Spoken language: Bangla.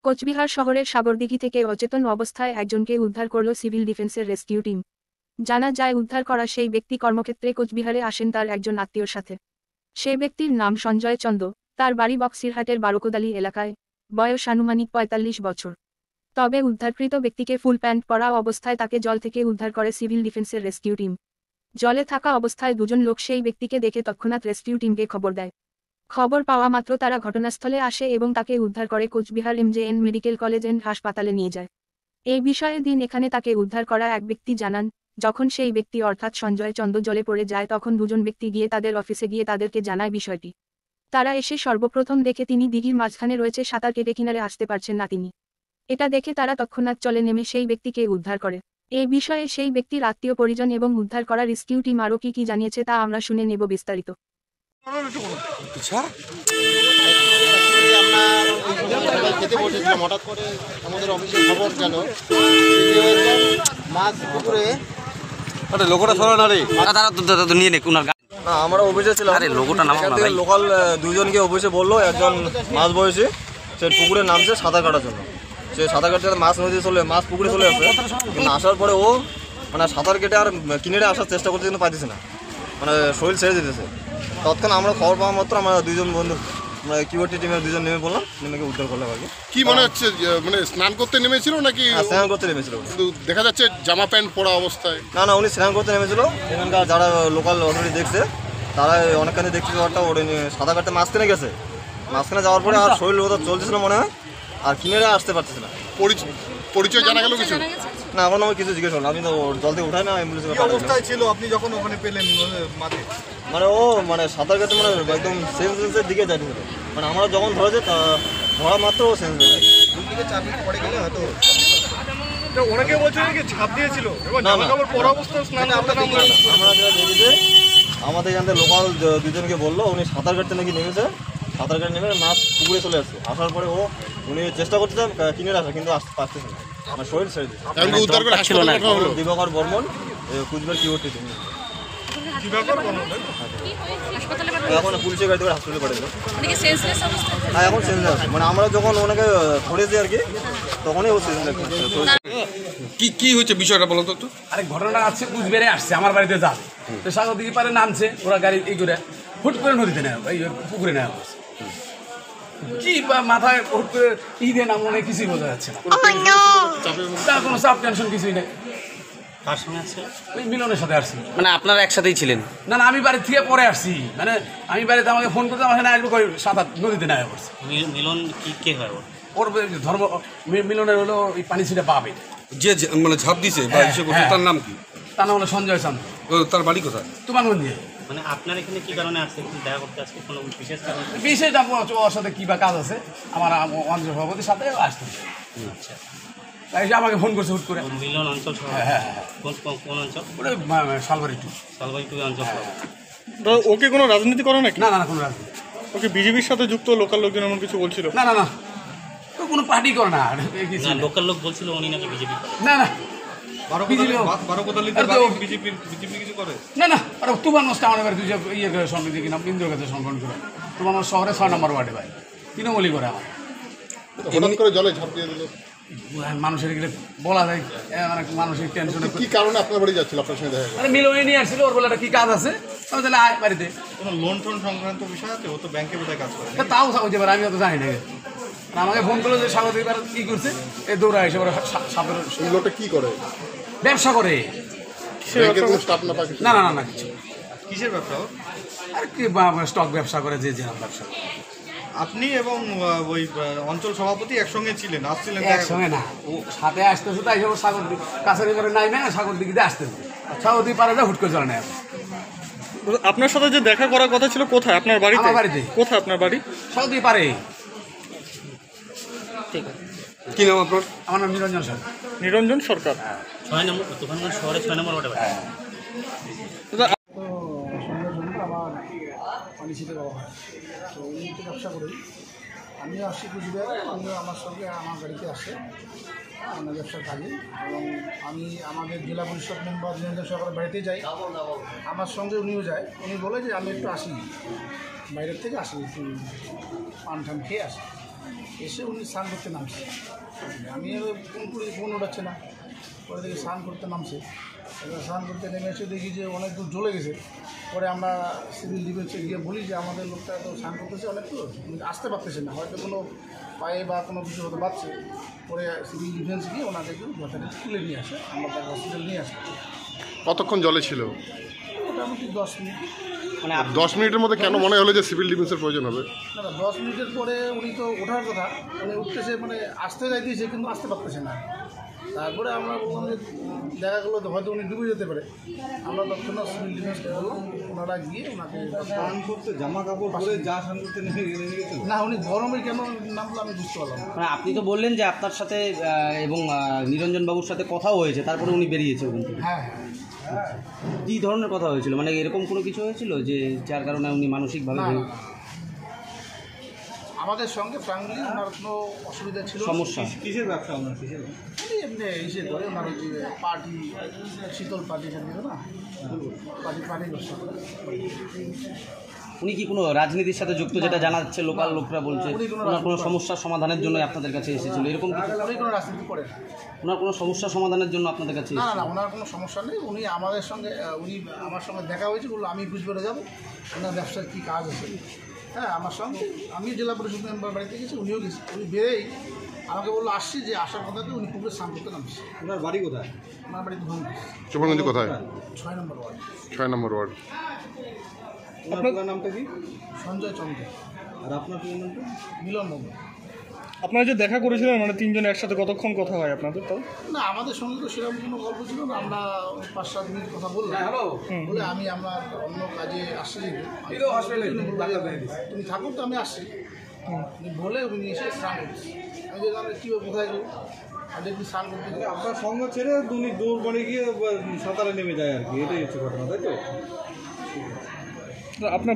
কোচবিহার শহরের সাগরদিঘি থেকে অচেতন অবস্থায় একজনকে উদ্ধার করল সিভিল ডিফেন্সের রেস্কিউ টিম। জানা যায় উদ্ধার করা সেই ব্যক্তি কর্মক্ষেত্রে কোচবিহারে আসেন তার একজন আত্মীয়র সাথে। সে ব্যক্তির নাম সঞ্জয় চন্দ, তার বাড়ি বক্সিরহাটের বারোকোদালি এলাকায়, বয়স আনুমানিক ৪৫ বছর। তবে উদ্ধারকৃত ব্যক্তিকে ফুল প্যান্ট পরা অবস্থায় তাকে জল থেকে উদ্ধার করে সিভিল ডিফেন্সের রেস্কিউ টিম। জলে থাকা অবস্থায় দুজন লোক সেই ব্যক্তিকে দেখে তৎক্ষণাৎ রেস্কিউ টিমকে খবর দেয়। খবর পাওয়া মাত্র তারা ঘটনাস্থলে আসে এবং তাকে উদ্ধার করে Cooch Behar MJN medical college and হাসপাতালে নিয়ে যায়। এই বিষয়ে দিন এখানে তাকে উদ্ধার করা এক ব্যক্তি জানান, যখন সেই ব্যক্তি অর্থাৎ সঞ্জয় চন্দ জলে পড়ে যায় তখন দুজন ব্যক্তি গিয়ে তাদের অফিসে গিয়ে তাদেরকে জানায় বিষয়টি। তারা এসে সর্বপ্রথম দেখে তিনি দিঘির মাঝখানে রয়েছে, সাঁতার কেটে কিনারে আসতে পারছেন না তিনি। এটা দেখে তারা তৎক্ষণাৎ চলে নেমে সেই ব্যক্তিকে উদ্ধার করে। এই বিষয়ে সেই ব্যক্তির আত্মীয় পরিজন এবং উদ্ধার করা রেস্কিউ টিম আরও কি জানিয়েছে তা আমরা শুনে নেব বিস্তারিত। হঠাৎ করে আমাদের অফিসে খবর গেল মাছ পুকুরে আমরা অফিসে ছিলাম। লোকাল দুজনকে অফিসে বললো, একজন মাছ বয়সী সে পুকুরে নামছে সাঁতার কাটার জন্য। সে সাঁতার কাটতে মাছ নদীতে মাছ পুকুরে চলে আসে, কিন্তু আসার পরে ও মানে সাঁতার কেটে আর কিনারে আসার চেষ্টা করছে কিন্তু পাইতেছে না, মানে শরীর ছেড়ে দিতেছে। তৎক্ষণ আমরা খবর পাওয়া মাত্র আমরা দুজন বন্ধু আমরা কিউআরটি টিমের দুজন নেমে পড়লাম, নেমে উদ্ধার করলাম আর কি। মনে হচ্ছে মানে স্নান করতে নেমেছিল নাকি? স্নান করতে নেমেছিল, দেখা যাচ্ছে জামা প্যান্ট পরা অবস্থায়। না, উনি স্নান করতে নেমেছিল। এখানকার যারা লোকাল অথরিটি দেখছে তারা অনেকখানি দেখছে ব্যাপারটা, ওটা সাঁতার কাটতে মাঝখানে গেছে। মাঝখানে যাওয়ার পরে আর শরীর ওদের চলতেছিল মনে হয়, আর কিনারে আসতে পারতেছে না। পরিচয় জানা গেল কিছু? না, এখন আমি কিছু জিজ্ঞেস করলাম। আমি তো জল থেকে উঠাই না, অ্যাম্বুলেন্সে অবস্থায় ছিল আপনি যখন ওখানে পেলেন? মানে ও মানে সাঁতার কাটতে মানে একদম সেন্সের দিকে যাচ্ছিল, মানে আমরা যখন ধরেছে ধরা মাত্র ও সেন্স হয়ে যায়। পড়ে গেলে হয়তো ওনাকে বলছে নাকি ঝাঁপ দিয়েছিল। আমরা যেটা দেখেছি আমাদের এখান থেকে লোকাল দুজনকে বললো উনি সাঁতার কাটতে নাকি নেমেছে, সাঁতার কাটতে নেমে মাছ পুকুরে চলে আসছে। আসার পরে উনি চেষ্টা করতেছেন কিনে আসা, কিন্তু আসতে পারতেছে না, আমার শরীর ছেড়ে দিচ্ছে। দিবাকর বর্মন, কুচবিহার কিউআরটি টিম। এখন পুলিশের গাড়ি করে হাসপাতালে পাঠিয়ে দিল। হ্যাঁ, এখন সেন্সলেস আছে, মানে আমরা যখন ওনাকে ধরেছি আর কি তখনই ও সেন্সলেস। কি হচ্ছে বিষয়টা বলো তো? আরে ঘটনাটা আছে, কুচবিহারে আসছে আমার বাড়িতে যাবে, তো সাগরদিঘি পারে নামছে ওরা গাড়ি এই করে হুট করে নদীতে নেওয়া, এই পুকুরে নেওয়া হচ্ছে। কি মাথায় হুট করে ঈদে নাম মনে কিছুই বোঝা যাচ্ছে না, তার কোনো চাপ টেনশন কিছুই নেই। কার সঙ্গে আসছে? ওই মিলনের সাথে আসছি। মানে আপনারা একসাথেই ছিলেন? না, আমি বাড়ি থেকে পরে আসছি, মানে আমি বাড়িতে আমাকে ফোন করতে আমার আসবো সাঁতার নদীতে নেওয়া পড়ছে। মিলন কে হয় ওর ধর্ম মিলনের হলো ওই পানি ছিটে পাবে যে মানে ঝাঁপ দিছে বা ইসে করছে, তার নাম কি? তার নাম হলো সঞ্জয় চন্দ। তার বাড়ি কোথায়? তুমানগঞ্জে। মানে আপনার এখানে কি কারণে আসছে, দেখা করতে আজকে কোনো বিশেষ কারণ? বিশেষ ওর সাথে কী বা কাজ আছে, আমার অঞ্চল সভাপতির সাথে আসতে। আচ্ছা, তাই আমাকে ফোন করছে হুট করে। মিলন অঞ্চল সভাপতি? হ্যাঁ। কোন অঞ্চল? ওটা শালবাড়ি টু অঞ্চল। ওকে কোনো রাজনীতি করে নাকি? না, কোনো রাজনীতি। ওকে বিজেপির সাথে যুক্ত লোকাল লোকজন এমন কিছু বলছিল? না, তো কোনো পার্টি করে না। লোকাল লোক বলছিল উনি নাকি বিজেপি। না, আর তুফানগঞ্জটা আমার এবার ইয়ে করে সমিতি কিনা ইন্দ্র কাছে সংগঠন করে তুফানগঞ্জ শহরে ৬ নম্বর ওয়ার্ডে ভাই তৃণমূলই করে আমার। করে জলে ঝাঁপ দিয়ে দিল মানুষের এগুলো বলা যায়, মানে মানসিক টেনশনে। কি কারণে আপনার বাড়ি যাচ্ছিল? আপনার সঙ্গে দেখা গেল মিলনে নিয়ে আসছিল, ওর বলে একটা কী কাজ আছে, আমি তাহলে আয় বাড়িতে। কোনো লোন টোন সংক্রান্ত বিষয় আছে? ও তো ব্যাংকে বোধহয় কাজ করে। তাও হতে পারে, আমি অত জানি না। আমাকে ফোন করলো যে স্বাগত এবার কী করছে, এই দৌড়া এসে সাপের লোকটা কী করে? ব্যবসা করে। না কিছু। কিসের ব্যবসা? আর কি স্টক ব্যবসা করে, যে ব্যবসা। আপনি এবং ওই অঞ্চল সভাপতি একসঙ্গে ছিলেন, আসছিলেন? একসঙ্গে না, ও সাথে আসতেছে, তাই সব সাগর কাছারি করে নাই না, সাগর দিকে আসতেছে, সাগর দিকে পারে হুট করে চলে নেয়। আপনার সাথে যে দেখা করার কথা ছিল কোথায়? আপনার বাড়িতে? আমার বাড়িতে। কোথায় আপনার বাড়ি? সাগর দিকে পারে। ঠিক আছে। কি নাম আপনার? আমার নাম নিরঞ্জন সরকার। নিরঞ্জন সরকার। ৬ নম্বর তুফানগঞ্জ শহরে ৬ নম্বর ওয়ার্ডে। আমার পানি ছিটে দেওয়া হয়, তো উনি তো ব্যবসা করি, আমিও আসছি কুচবিহার, আমিও আমার সঙ্গে আমার গাড়িতে আসে আমার ব্যবসার কাজে, এবং আমি আমাদের জেলা পরিষদ মেম্বার নিরঞ্জন সরকারের বাড়িতে যাই, আমার সঙ্গে উনিও যায়। উনি বলে যে আমি একটু আসি, বাইরের থেকে আসি, একটু পান টান খেয়ে আসি। এসে উনি স্নান করতে নামছে। আমি ফোন করি, ফোন ওঠাচ্ছে না, পরে দেখি স্নান করতে নামছে। এবার স্নান করতে নেমে এসে দেখি যে অনেক দূর জ্বলে গেছে। পরে আমরা সিভিল ডিফেন্সে গিয়ে বলি যে আমাদের লোকটা তো স্নান করতেছে অনেক দূর, আসতে পারতেছে না, হয়তো কোনো পায়ে বা কোনো কিছু হতে পারছে। পরে সিভিল ডিফেন্স গিয়ে ওনাকে একটু যথারীতি তুলে নিয়ে আসে, আমরা তাকে হসপিটাল নিয়ে আসি। কতক্ষণ জলে ছিল? মোটামুটি 10 মিনিট। মানে 10 মিনিটের মধ্যে কেন মনে হলো যে সিভিল ডিফেন্সের প্রয়োজন হবে? না না, 10 মিনিটের পরে উনি তো ওঠার কথা, মানে উঠতেছে, মানে আসতে যাইতেছে কিন্তু আসতে পারতেছে না। তারপরে আমরা বললাম যে দেখা গেলো তো হয়তো উনি ডুবে যেতে পারে। আমরা তৎক্ষণাৎ সিভিল ডিফেন্সকে বললাম, ওনারা গিয়ে ওনাকে স্নান করতে জামা কাপড় পরে যা স্নান করতে নেমে গেছিল না, উনি গরমে কেন নামলো আমি বুঝতে পারলাম না। মানে আপনি তো বললেন যে আপনার সাথে এবং নিরঞ্জন বাবুর সাথে কথাও হয়েছে, তারপরে উনি বেরিয়েছে ওখান থেকে। হ্যাঁ, কী ধরনের কথা হয়েছিল, মানে এরকম কোনো কিছু হয়েছিল যে যার কারণে উনি মানসিকভাবে না, আমাদের সঙ্গে ফ্রাঙ্কলি ওনার কোনো অসুবিধা ছিল না। সমস্যা? কিসের ব্যবসা আপনার? কিসের? এমনি ইসে করে ওনার ওই যে পার্টি, শীতল পার্টি যেটা না, পার্টি ব্যবসা করে। উনি কি কোনো রাজনীতির সাথে যুক্ত, যেটা জানা যাচ্ছে লোকাল লোকরা বলছে? ওনার কোনো সমস্যার সমাধানের জন্য আপনাদের কাছে এসেছিল, এরকম কিছু? উনি কোনো রাজনীতি করে না। ওনার কোনো সমস্যা সমাধানের জন্য আপনাদের কাছে না এসেছিল? না, ওনার কোনো সমস্যা নেই। উনি আমাদের সঙ্গে উনি আমার সঙ্গে দেখা হয়েছে, বললো আমি কুচবিহারে যাবো, ওনার ব্যবসার কী কাজ আছে। হ্যাঁ, আমার সঙ্গে আমি জেলা পরিষদ মেম্বার বাড়িতে গেছি, উনিও গেছি। উনি বেরেই আমাকে বললো আসছি, যে আসার কথাতে উনি পুকুরে স্নান করতে নামছে। ওনার বাড়ি কোথায়? আমার বাড়ি ধরুন চোপনগঞ্জ কোথায়? 6 নম্বর ওয়ার্ড। 6 নম্বর ওয়ার্ড। আপনার নামটা কি? সঞ্জয় চন্দ্র। আর আপনার কি নামটা? মিলন বাবু। আপনারা যে দেখা করেছিলেন মানে তিনজনে একসাথে কতক্ষণ কথা হয় আপনাদের? তাও না, আমাদের সঙ্গে তো সেরকম কোনো গল্প ছিল না। আমরা 5-7 মিনিট কথা বললাম, বলে আমি আমার অন্য কাজে আসছি, তুমি থাকো তো আমি আসছি। উনি বলে উনি এসে স্নান করছি। আমি যে জানি কীভাবে কোথায় গেল, আর দেখবি স্নান করতে গেলে আপনার সঙ্গ ছেড়ে উনি দৌড় পড়ে গিয়ে সাঁতারে নেমে যায় আর কি, এটাই হচ্ছে ঘটনা, তাই তো? আপনার